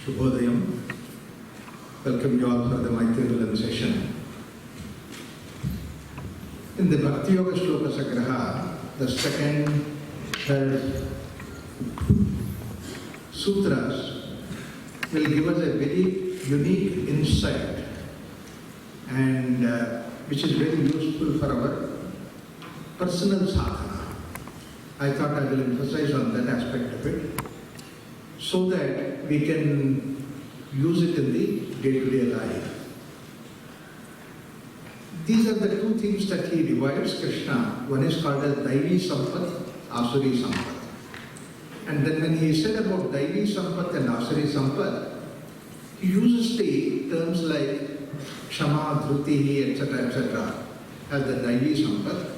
Shubhodayam. Welcome you all for the Maitrimilan session. In the Bhakti Yoga Shloka Sagraha, the second, third sutras will give us a very unique insight and which is very useful for our personal sadhana. I thought I will emphasize on that aspect of it so that we can use it in the day-to-day life. These are the two things that he divides Krishna. One is called as Daivi Sampat, Asuri Sampat. And then when he said about Daivi Sampat and Asuri Sampat, he uses the terms like Kshama, Dhrutihi, etc. as the Daivi Sampat.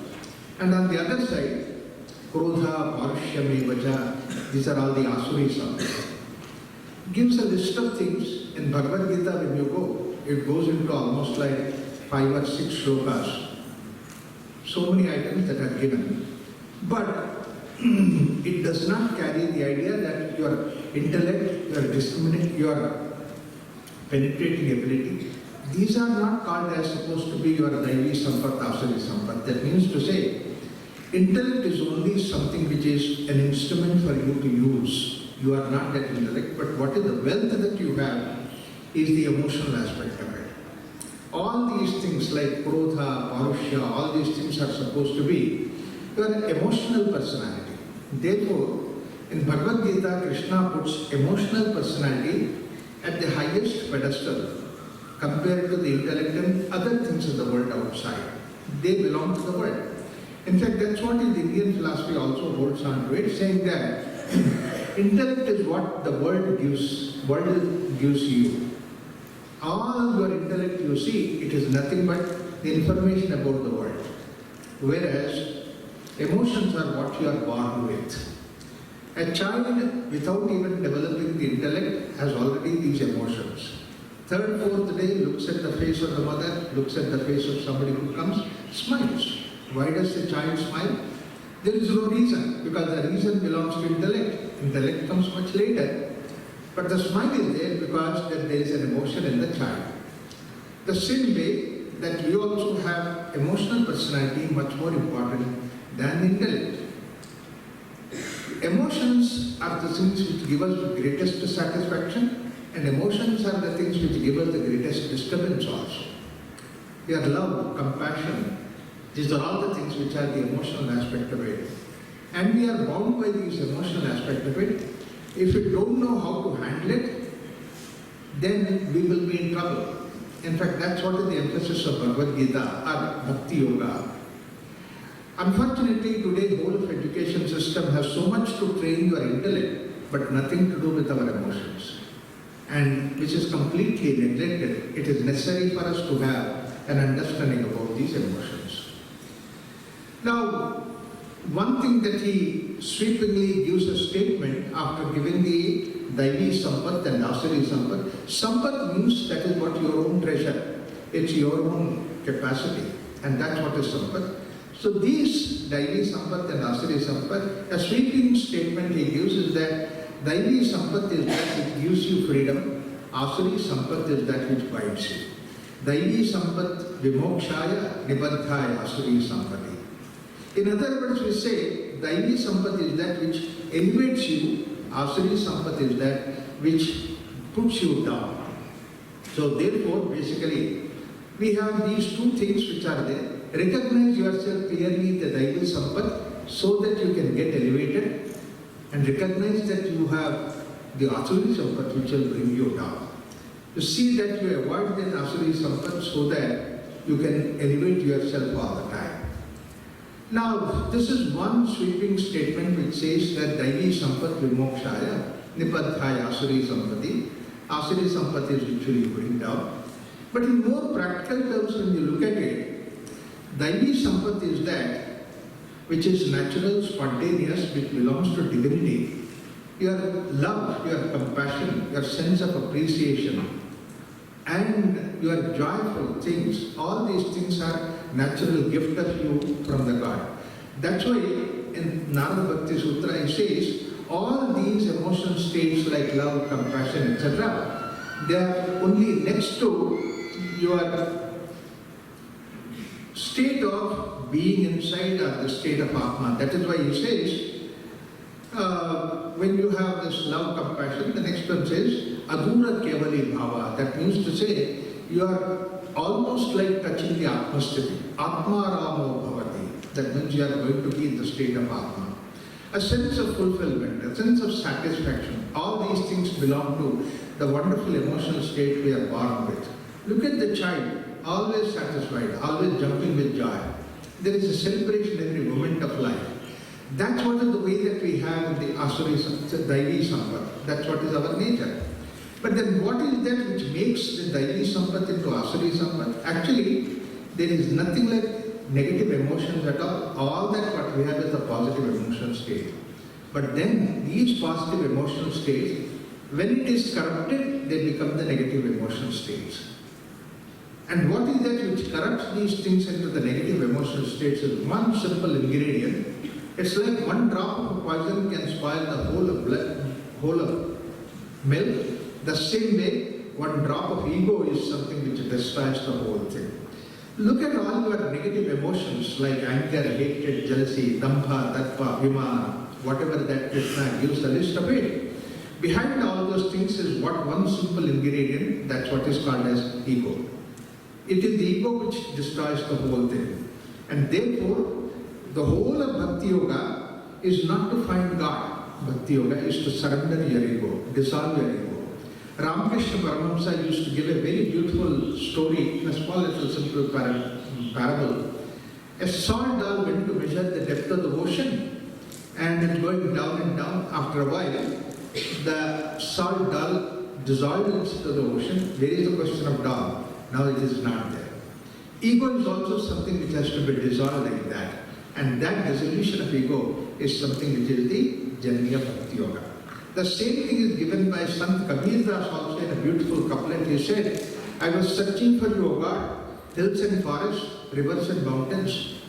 And on the other side, Krodha, Parshyame, Vaja, these are all the Asuri Sampat. Gives a list of things. In Bhagavad Gita, when you go, it goes into almost like 5 or 6 shlokas. So many items that are given. But it does not carry the idea that your intellect, your discriminate, your penetrating ability, these are not called as supposed to be your Daivi Sampat, Asuri Sampat. That means to say, intellect is only something which is an instrument for you to use. You are not that intellect, but what is the wealth that you have is the emotional aspect of it. All these things like Krodha, Parushya, all these things are supposed to be your emotional personality. Therefore, in Bhagavad Gita, Krishna puts emotional personality at the highest pedestal compared to the intellect and other things of the world outside. They belong to the world. In fact, that's what in the Indian philosophy also holds on to it, saying that intellect is what the world gives you. All your intellect you see, it is nothing but the information about the world. Whereas emotions are what you are born with. A child, without even developing the intellect, has already these emotions. Third, fourth day, looks at the face of the mother, looks at the face of somebody who comes, smiles. Why does the child smile? There is no reason, because the reason belongs to intellect. Intellect comes much later. But the smile is there because there is an emotion in the child. The same way that we also have emotional personality much more important than intellect. Emotions are the things which give us the greatest satisfaction, and emotions are the things which give us the greatest disturbance also. Your love, compassion, these are all the things which are the emotional aspect of it. And we are bound by these emotional aspect of it. If we don't know how to handle it, then we will be in trouble. In fact, that's what is the emphasis of Bhagavad Gita or Bhakti Yoga. Unfortunately, today, the whole of education system has so much to train your intellect, but nothing to do with our emotions. And which is completely neglected. It is necessary for us to have an understanding about these emotions. Now, one thing that he sweepingly gives a statement after giving the Daivi Sampat and Asuri Sampat. Sampat means that is what your own treasure. It's your own capacity. And that's what is Sampat. So these Daivi Sampat and Asuri Sampat, a sweeping statement he gives is that Daivi Sampat is that which gives you freedom. Asuri Sampat is that which binds you. Daivi Sampat Vimokshaya Nibaddhaya Asuri Sampati. In other words, we say, Daivi Sampat is that which elevates you, Asuri Sampat is that which puts you down. So therefore, basically, we have these two things which are there. Recognize yourself clearly, the Daivi Sampat, so that you can get elevated, and recognize that you have the Asuri Sampat which will bring you down. You see that you avoid the Asuri Sampat so that you can elevate yourself all the time. Now, this is one sweeping statement which says that Daivi Sampat Vimokshaya Nipaddhaya Asuri Sampati. Asuri Sampati is literally going down. But in more practical terms, when you look at it, Daivi Sampat is that which is natural, spontaneous, which belongs to divinity. Your love, your compassion, your sense of appreciation, and your joyful things, all these things are natural gift of you from the God. That's why in Narada Bhakti Sutra he says, all these emotional states like love, compassion, etc., they are only next to your state of being inside or the state of Atma. That is why he says, when you have this love, compassion, the next one says, Adura Kevali Bhava. That means to say, you are almost like touching the Atma sthiti. Atma Ramo Bhavati. That means you are going to be in the state of Atma. A sense of fulfillment, a sense of satisfaction. All these things belong to the wonderful emotional state we are born with. Look at the child, always satisfied, always jumping with joy. There is a celebration every moment of life. That's what is the way that we have in the Asuri Daivi Sampat. That's what is our nature. But then what is that which makes the Daivi Sampat into Asuri Sampat? Actually, there is nothing like negative emotions at all. All that what we have is a positive emotional state. But then these positive emotional states, when it is corrupted, they become the negative emotional states. And what is that which corrupts these things into the negative emotional states is one simple ingredient. It's like one drop of poison can spoil the whole of milk. The same way, one drop of ego is something which destroys the whole thing. Look at all your negative emotions like anger, hatred, jealousy, dambha, tatva, vimana, whatever that Krishna gives the list of it. Behind all those things is what one simple ingredient, that's what is called as ego. It is the ego which destroys the whole thing. And therefore, the whole of Bhakti Yoga is not to find God. Bhakti Yoga is to surrender your ego, dissolve your ego. Ramakrishna Paramahamsa used to give a very beautiful story in a small little simple parable. A salt doll went to measure the depth of the ocean and it's going down and down. After a while, the salt doll dissolved into the ocean. Where is the question of doll? Now it is not there. Ego is also something which has to be dissolved like that. And that dissolution of ego is something which is the journey of Bhakti Yoga. The same thing is given by Sant Kabir Das also in a beautiful couplet. He said, I was searching for you, O God, hills and forests, rivers and mountains,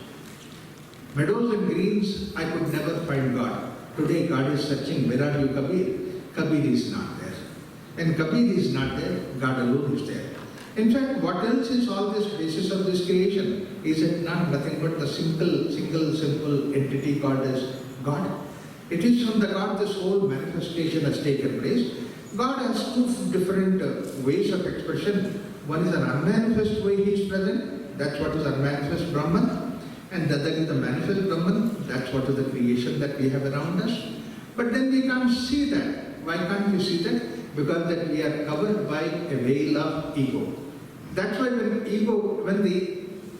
meadows and greens, I could never find God. Today God is searching, where are you, Kabir? Kabir is not there. And Kabir is not there, God alone is there. In fact, what else is all this basis of this creation? Is it not nothing but the single, simple entity called as God? It is from the God this whole manifestation has taken place. God has two different ways of expression. One is an unmanifest way he is present. That's what is unmanifest Brahman. And the other is the manifest Brahman. That's what is the creation that we have around us. But then we can't see that. Why can't we see that? Because that we are covered by a veil of ego. That's why when the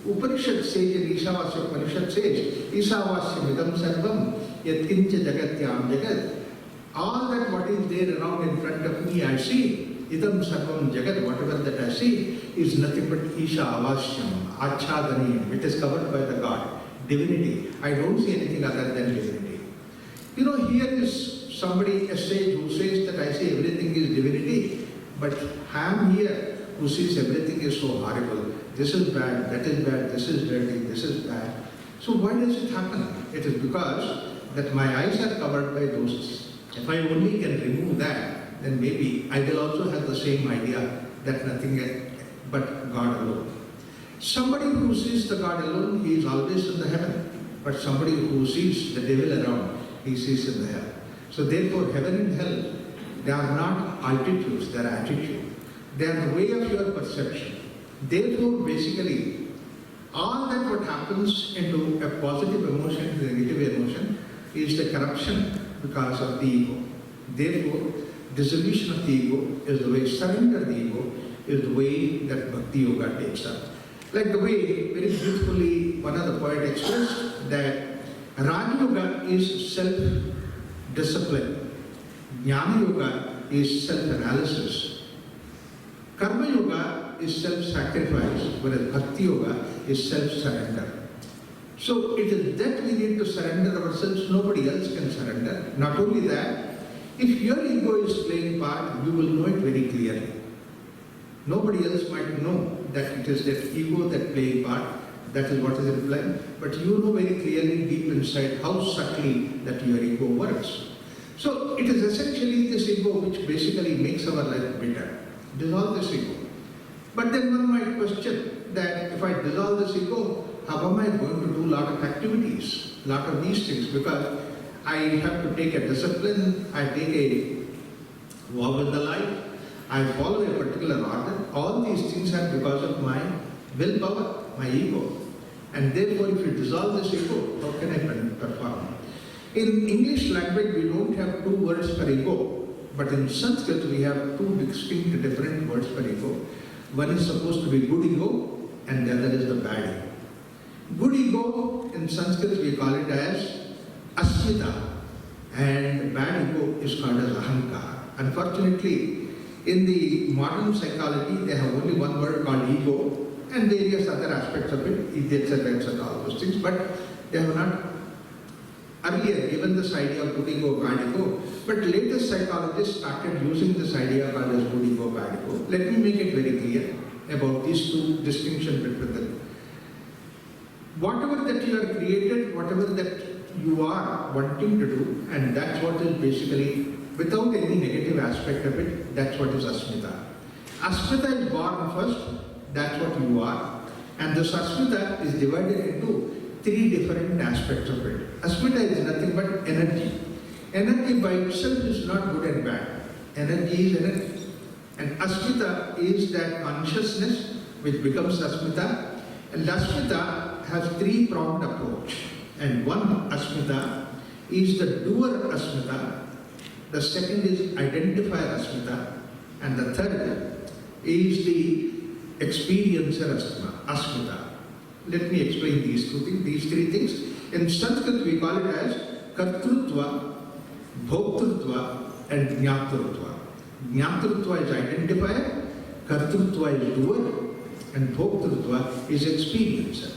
Upanishad says in Ishavasya Upanishad says, Ishavasya midam sarvam yatkincha jagatyam jagat. All that what is there around in front of me I see, idam sarvam jagat, whatever that I see, is nothing but Ishavasyam, Achhadaniyam. It is covered by the God, divinity. I don't see anything other than divinity. You know, here is somebody, a sage who says that I see everything is divinity, but I am here who sees everything is so horrible. This is bad, that is bad, this is dirty, this is bad. So why does it happen? It is because that my eyes are covered by those. If I only can remove that, then maybe I will also have the same idea that nothing but God alone. Somebody who sees the God alone, he is always in the heaven. But somebody who sees the devil around, he sees in the hell. So therefore, heaven and hell, they are not altitudes, they are attitudes. They are the way of your perception. Therefore, basically, all that what happens into a positive emotion, to a negative emotion, is the corruption because of the ego. Therefore, dissolution of the ego is the way, surrender the ego is the way that Bhakti Yoga takes up. Like the way, very beautifully, one of the poets expressed that Raja Yoga is self-discipline, Jnana Yoga is self-analysis, Karma Yoga is self-sacrifice, whereas Bhakti Yoga is self-surrender. So it is that we need to surrender ourselves, nobody else can surrender. Not only that, if your ego is playing part, you will know it very clearly. Nobody else might know that it is that ego that playing part, that is what is implied, but you know very clearly deep inside how subtly that your ego works. So it is essentially this ego which basically makes our life bitter. Dissolve this ego. But then one might question that if I dissolve this ego, how am I going to do a lot of activities, a lot of these things? Because I have to take a discipline, I take a vow in the life, I follow a particular order. All these things are because of my willpower, my ego. And therefore, if you dissolve this ego, how can I perform? In English language, we don't have two words for ego, but in Sanskrit, we have two distinct different words for ego. One is supposed to be good ego, and the other is the bad ego. Good ego, in Sanskrit, we call it as asmita, and bad ego is called as ahankara. Unfortunately, in the modern psychology, they have only one word called ego, and various other aspects of it, etc., etc., all those things, but they have not earlier given this idea of good ego, bad ego, but later psychologists started using this idea called as good ego, bad ego. Let me make it very clear about these two distinctions between them. Whatever that you are created, whatever that you are wanting to do, and that's what is basically, without any negative aspect of it, that's what is asmita. Asmita is born first, that's what you are, and this asmita is divided into three different aspects of it. Asmita is nothing but energy. Energy by itself is not good and bad. Energy is energy. And asmita is that consciousness which becomes asmita. And asmita has three-pronged approach. And one asmita is the doer asmita. The second is identifier asmita. And the third is the experiencer asmita. Let me explain these three things. In Sanskrit, we call it as kartrutva, bhoktrutva, and jnatrutva. Jnatrutva is identifier, kartrutva is doer, and bhoktrutva is experiencer.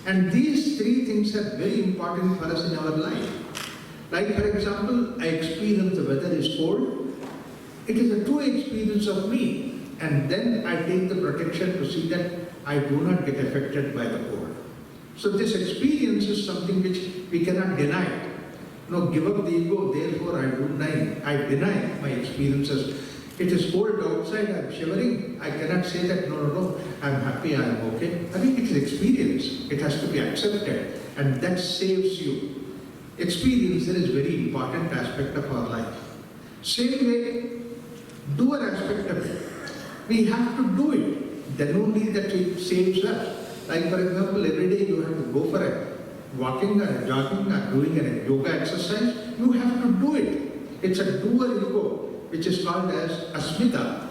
And these three things are very important for us in our life. Like, for example, I experience the weather is cold. It is a true experience of me. And then I take the protection to see that I do not get affected by the cold. So this experience is something which we cannot deny. No, give up the ego, therefore I deny my experiences. It is cold outside, I am shivering. I cannot say that, no, I am happy, I am okay. I think it is experience. It has to be accepted, and that saves you. Experience is a very important aspect of our life. Same way, doer aspect of it. We have to do it. Then only that it saves us. Like, for example, every day you have to go for a walking or a jogging or doing a yoga exercise. You have to do it. It's a doer ego, which is called as asmita.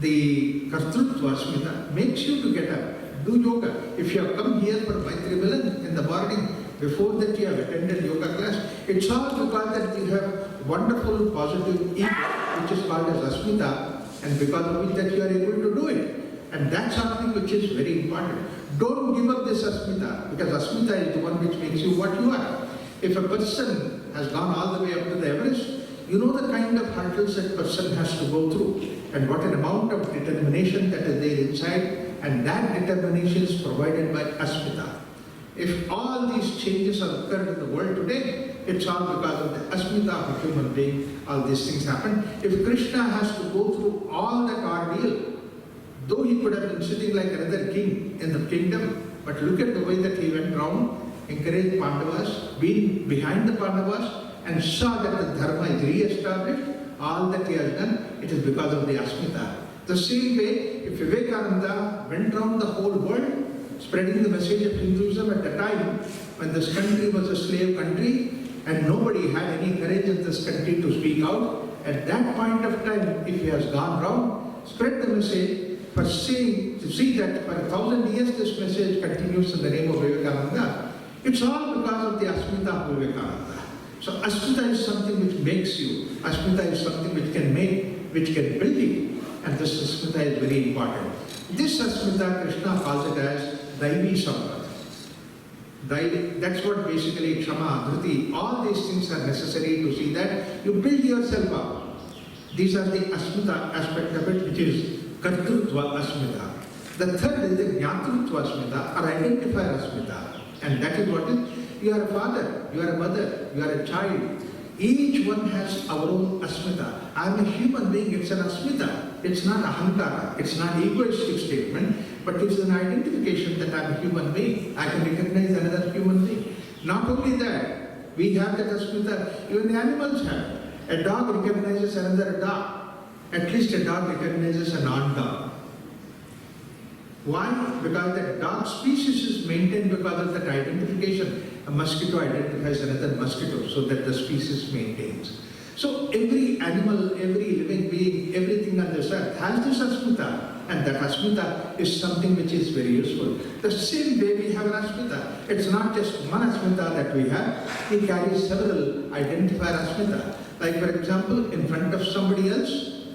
The kartrutva asmita makes you to get up, do yoga. If you have come here for Maitrimilan in the morning, before that you have attended yoga class, it's all because that you have wonderful positive ego, which is called as asmita, and because of which that you are able to do it. And that's something which is very important. Don't give up this asmita, because asmita is the one which makes you what you are. If a person has gone all the way up to the Everest, you know the kind of hurdles that person has to go through, and what an amount of determination that is there inside, and that determination is provided by asmita. If all these changes have occurred in the world today, it's all because of the asmita of a human being, all these things happen. If Krishna has to go through all that ordeal, though he could have been sitting like another king in the kingdom, but look at the way that he went round, encouraged Pandavas, been behind the Pandavas, and saw that the dharma is re-established. All that he has done, it is because of the asmita. The same way, if Vivekananda went round the whole world, spreading the message of Hinduism at the time when this country was a slave country and nobody had any courage in this country to speak out, at that point of time, if he has gone round, spread the message, for saying, to see that for 1,000 years this message continues in the name of Vivekananda, it's all because of the asmita of Vivekananda. So asmita is something which makes you, asmita is something which can build you, and this asmita is very important. This asmita, Krishna calls it as Daivi Sampat. That's what basically Kshama, Dhriti, all these things are necessary to see that you build yourself up. These are the asmita aspect of it, which is kartrutva asmita. The third is the jnatrutva asmita, or identifier asmita. And that is what is, you are a father, you are a mother, you are a child. Each one has our own asmita. I am a human being, it's an asmita. It's not ahankara, it's not egoistic statement, but it's an identification that I am a human being. I can recognize another human being. Not only that, we have that asmita, even the animals have. A dog recognizes another dog. At least a dog recognizes a non-dog. Why? Because that dog species is maintained because of that identification. A mosquito identifies another mosquito, so that the species maintains. So every animal, every living being, everything on this earth has this asmita, and that asmita is something which is very useful. The same way we have an asmita. It's not just one asmita that we have, we carry several identifier asmita. Like for example, in front of somebody else,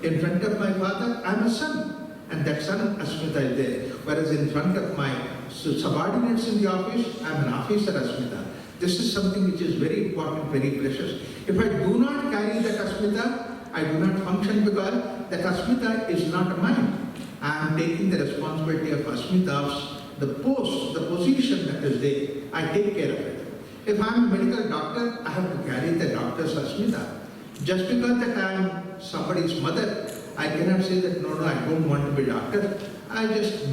in front of my father, I'm a son. And that son asmita is there. Whereas in front of my subordinates in the office, I'm an officer asmita. This is something which is very important, very precious. If I do not carry that asmita, I do not function because that asmita is not mine. I am taking the responsibility of asmita of the post, the position that is there. I take care of it. If I am a medical doctor, I have to carry the doctor's asmita. Just because that I am somebody's mother, I cannot say that, no, I don't want to be a doctor. I just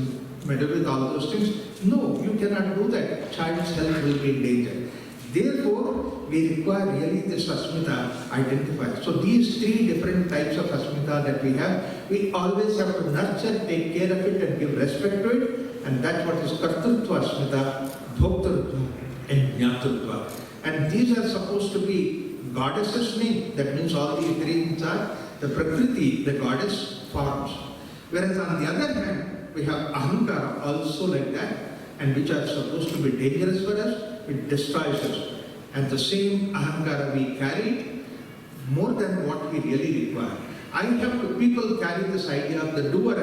meddle with all those things. No, you cannot do that. Child's health will be in danger. Therefore, we require really this asmita identifier. So these three different types of asmita that we have, we always have to nurture, take care of it and give respect to it. And that's what is kartrutva asmita, bhoktarutva and jnatutva. And these are supposed to be goddesses' name. That means all these three things are the Prakriti, the goddess forms. Whereas on the other hand, we have ahankara also like that, and which are supposed to be dangerous for us, it destroys us. And the same ahankara we carry more than what we really require. People carry this idea of the doer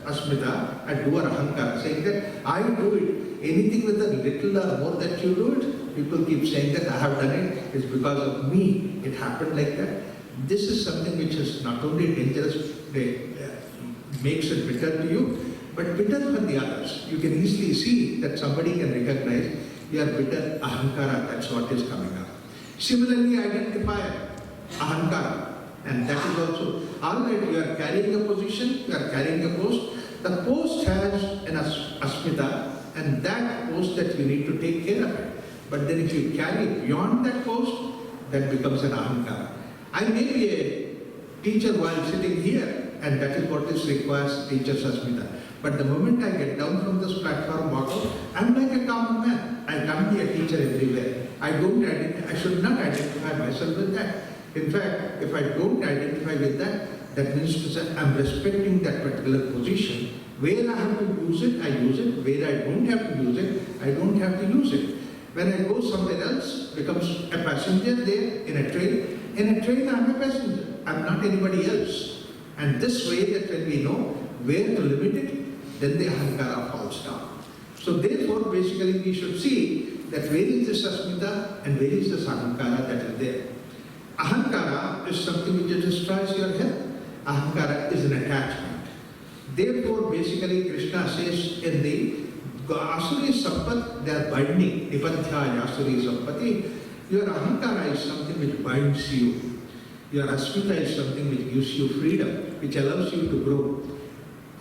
asmita and doer ahankara, saying that I do it. Anything with a little or more that you do it, people keep saying that I have done it, it's because of me, it happened like that. This is something which is not only dangerous, makes it bitter to you, but bitter for the others. You can easily see that somebody can recognize your bitter ahankara, that's what is coming up. Similarly, identifier, ahankara, and that is also, alright, you are carrying a position, you are carrying a post. The post has an asmita, and that post that you need to take care of it. But then if you carry beyond that post, that becomes an ahankara. I may be a teacher while sitting here, and that is what is requires teacher's asmita. But the moment I get down from this platform, walk out, I'm like a common man. I can't be a teacher everywhere. I should not identify myself with that. In fact, if I don't identify with that, that means to say I'm respecting that particular position. Where I have to use it, I use it. Where I don't have to use it, I don't have to use it. When I go somewhere else, becomes a passenger there in a train. In a train, I'm a passenger. I'm not anybody else. And this way that when we know where to limit it, then the ahankara falls down. So therefore, basically, we should see that where is this asmita and where is this ahankara that is there. Ahankara is something which destroys your health. Ahankara is an attachment. Therefore, basically, Krishna says in the Asuri Sampat, they are binding. Nipadhyaya Asuri Sampati. Your ahankara is something which binds you. Your asmita is something which gives you freedom, which allows you to grow.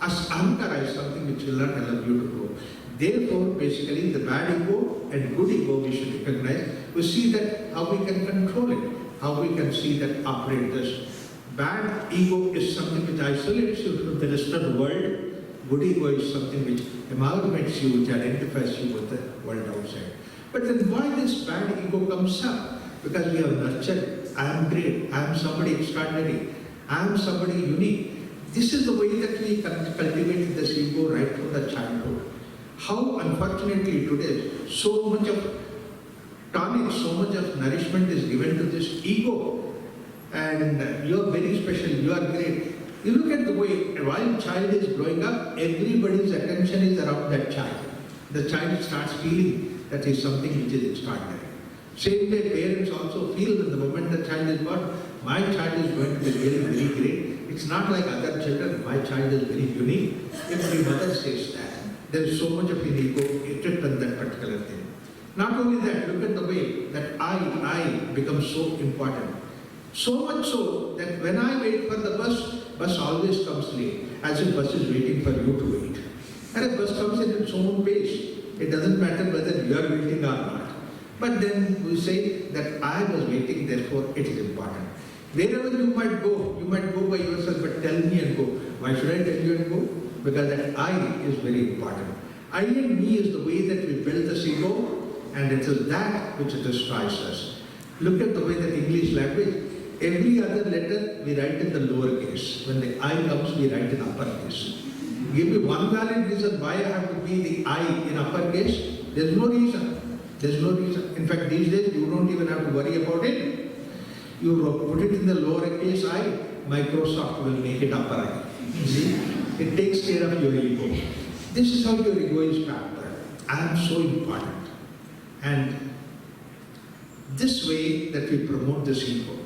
Ahankara is something which will not allow you to grow. Therefore, basically, the bad ego and good ego we should recognize. We see that how we can control it, how we can see that operate this. Bad ego is something which isolates you from the rest of the world. Good ego is something which amalgamates you, which identifies you with the world outside. But then why this bad ego comes up? Because we have nurtured, I am great, I am somebody extraordinary, I am somebody unique. This is the way that we cultivate this ego right from the childhood. How unfortunately today, so much of tonic, so much of nourishment is given to this ego. And you are very special, you are great. You look at the way, while a child is growing up, everybody's attention is around that child. The child starts feeling that is something which is extraordinary. Same way parents also feel that the moment the child is born, my child is going to be really very great. It's not like other children, my child is very unique. Every mother says that. There is so much of an ego hatred on that particular thing. Not only that, look at the way that I becomes so important. So much so that when I wait for the bus always comes late, as if bus is waiting for you to wait. And a bus comes in its own pace. It doesn't matter whether you are waiting or not. But then we say that I was waiting, therefore it is important. Wherever you might go by yourself, but tell me and go. Why should I tell you and go? Because that I is very important. I and me is the way that we build this ego, and it is that which destroys us. Look at the way that English language, every other letter we write in the lower case. When the I comes, we write in uppercase. Give me one valid reason why I have to be the I in uppercase. There's no reason. There's no reason. In fact, these days you don't even have to worry about it. You put it in the lowercase I, Microsoft will make it upper I. See? It takes care of your ego. This is how your ego is pampered. I am so important. And this way that we promote this ego.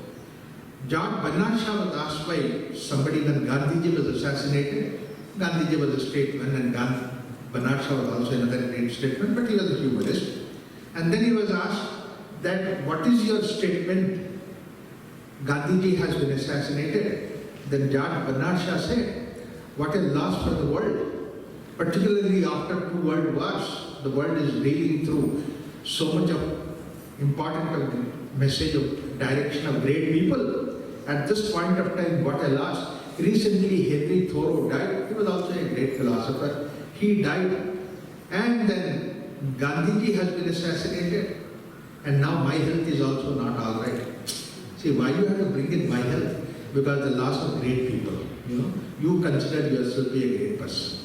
John Bernard Shaw was asked by somebody when Gandhiji was assassinated. Gandhiji was a statesman and Bernard Shaw was also another great statesman, but he was a humorist. And then he was asked that, what is your statement? Gandhiji has been assassinated. Then John Bernard Shaw said, what a loss for the world. Particularly after 2 world wars, the world is reeling through so much of important message of direction of great people. At this point of time, what a loss. Recently, Henry Thoreau died. He was also a great philosopher. He died. And then Gandhiji has been assassinated. And now my health is also not all right. See, why you have to bring in my health? Because the loss of great people. You consider yourself to be a great person.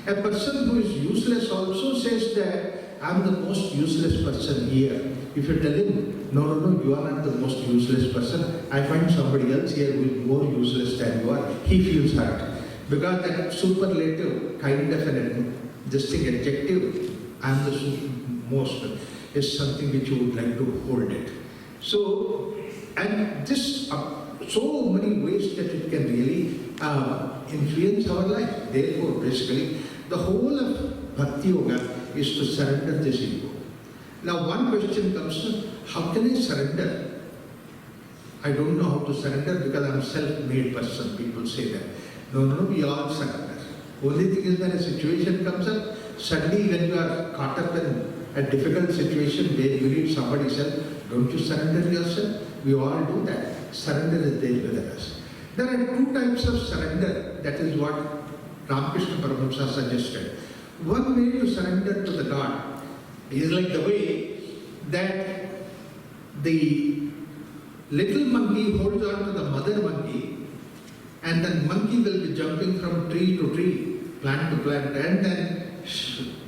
A person who is useless also says that I am the most useless person here. If you tell him, no, you are not the most useless person. I find somebody else here who is more useless than you are. He feels hurt. Because that superlative kind of this thing adjective, I am the most, is something which you would like to hold it. So, and this, so many ways that it can really influence our life. Therefore, basically, the whole of Bhakti Yoga is to surrender this ego. Now, one question comes to, how can I surrender? I don't know how to surrender because I'm a self-made person. People say that. No, we all surrender. Only thing is when a situation comes up, suddenly when you are caught up in a difficult situation where you need somebody's help, don't you surrender yourself? We all do that. Surrender is there within us. There are 2 types of surrender. That is what Ramakrishna Paramahamsa suggested. One way to surrender to the God is like the way that the little monkey holds on to the mother monkey, and then monkey will be jumping from tree to tree, plant to plant, and then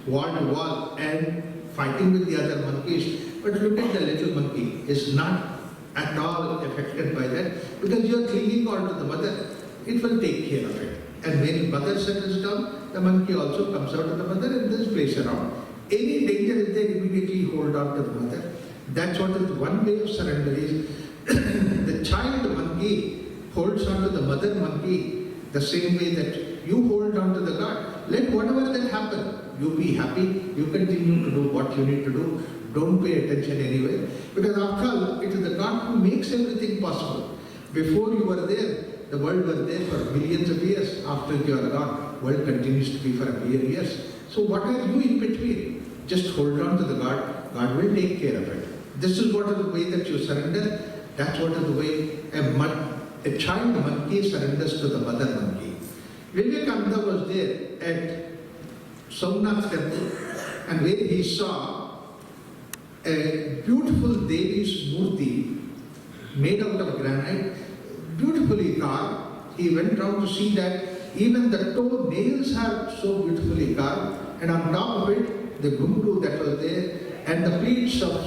wall to wall, and fighting with the other monkeys. But look at the little monkey, is not at all affected by that, because you are clinging on to the mother. It will take care of it. And when mother settles down, the monkey also comes out of the mother and just plays around. Any danger is there, immediately hold on to the mother. That's what is one way of surrender is. The child monkey holds on to the mother monkey the same way that you hold on to the God. Let whatever that happen, you be happy, you continue to do what you need to do. Don't pay attention anyway. Because after all, it is the God who makes everything possible. Before you were there, the world was there for millions of years. After you are gone, the world continues to be for a million years. So what are you in between? Just hold on to the God. God will take care of it. This is what is the way that you surrender. That's what is the way a child monkey surrenders to the mother monkey. Vivekananda was there at Somnath temple, and where he saw a beautiful Devi's murti made out of granite, beautifully carved. He went round to see that even the toe nails are so beautifully carved, and on top of it, the gundu that was there, and the pleats of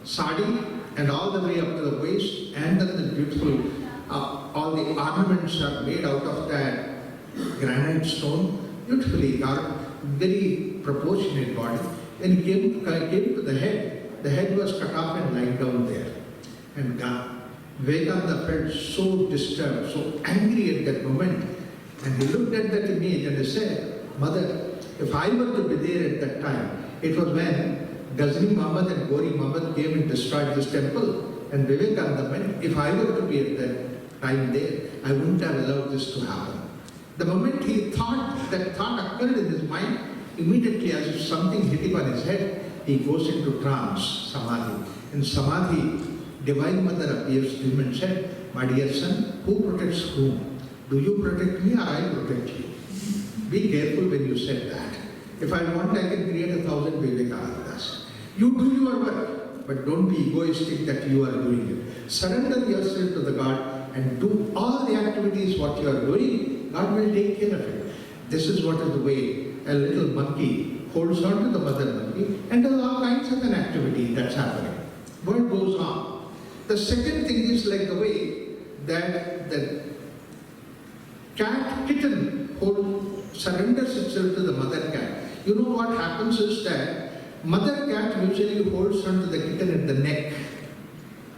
sari, and all the way up to the waist, and then the beautiful, all the ornaments are made out of that granite stone, beautifully carved, very proportionate body. When he came to the head was cut off and lying down there. And Vivekananda felt so disturbed, so angry at that moment. And he looked at that image and he said, Mother, if I were to be there at that time, it was when Ghazni Muhammad and Gori Muhammad came and destroyed this temple, and Vivekananda meant, if I were to be at that time there, I wouldn't have allowed this to happen. The moment he thought, that thought occurred in his mind, immediately as if something hit him on his head, he goes into trance, samadhi. In samadhi, Divine Mother appears to him and said, my dear son, who protects whom? Do you protect me or I protect you? Be careful when you said that. If I want, I can create 1,000 Vivekanandas. You do your work, but don't be egoistic that you are doing it. Surrender yourself to the God and do all the activities what you are doing. God will take care of it. This is what is the way a little monkey holds on to the mother monkey and does all kinds of an activity that's happening. What goes on? The second thing is like the way that the kitten surrenders itself to the mother cat. You know what happens is that mother cat usually holds on to the kitten at the neck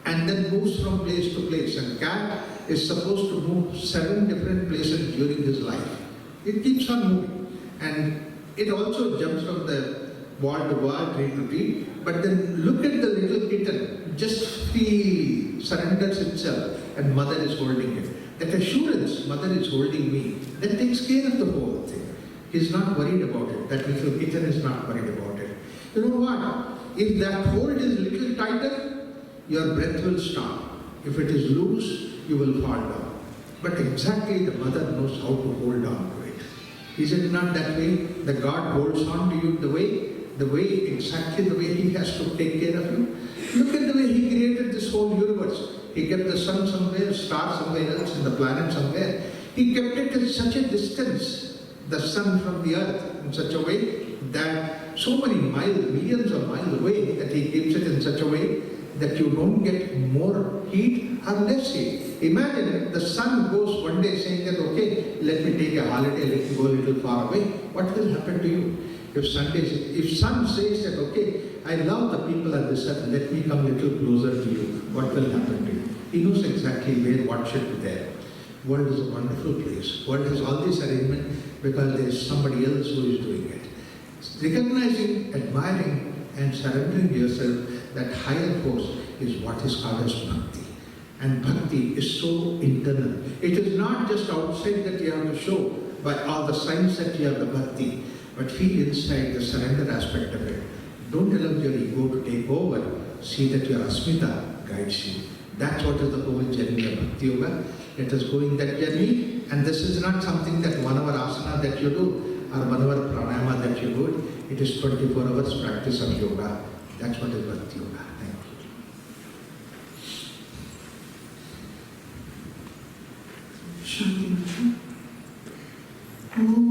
and then moves from place to place. And cat is supposed to move 7 different places during his life. It keeps on moving. And it also jumps from the wall to wall, tree to tree. But then look at the little kitten, just feel, surrenders itself, and mother is holding it. That assurance, mother is holding me, that takes care of the whole thing. He's not worried about it. That little kitten is not worried about it. You know what? If that hold is little tighter, your breath will stop. If it is loose, you will fall down. But exactly the mother knows how to hold on to it. Is it not that way? The God holds on to you exactly the way He has to take care of you. Look at the way He created this whole universe. He kept the sun somewhere, star somewhere else, and the planet somewhere. He kept it at such a distance, the sun from the earth, in such a way that so many miles, millions of miles away, that He keeps it in such a way that you don't get more heat or less heat. Imagine the sun goes one day saying that, okay, let me take a holiday, let me go a little far away. What will happen to you? If sun says that, okay, I love the people on this earth, let me come a little closer to you, what will happen to you? He knows exactly where, what should be there. World is a wonderful place. World has all this arrangement because there is somebody else who is doing it. Recognizing, admiring, and surrendering yourself, that higher force is what is called as bhakti. And bhakti is so internal. It is not just outside that you have to show by all the signs that you have the bhakti, but feel inside the surrender aspect of it. Don't allow your ego to take over. See that your asmita guides you. That's what is the whole journey of Bhakti Yoga. Let us go in that journey. And this is not something that 1 hour asana that you do or 1 hour pranayama that you do. It is 24 hours practice of yoga. That's what is Bhakti Yoga. Thank you. Shanti.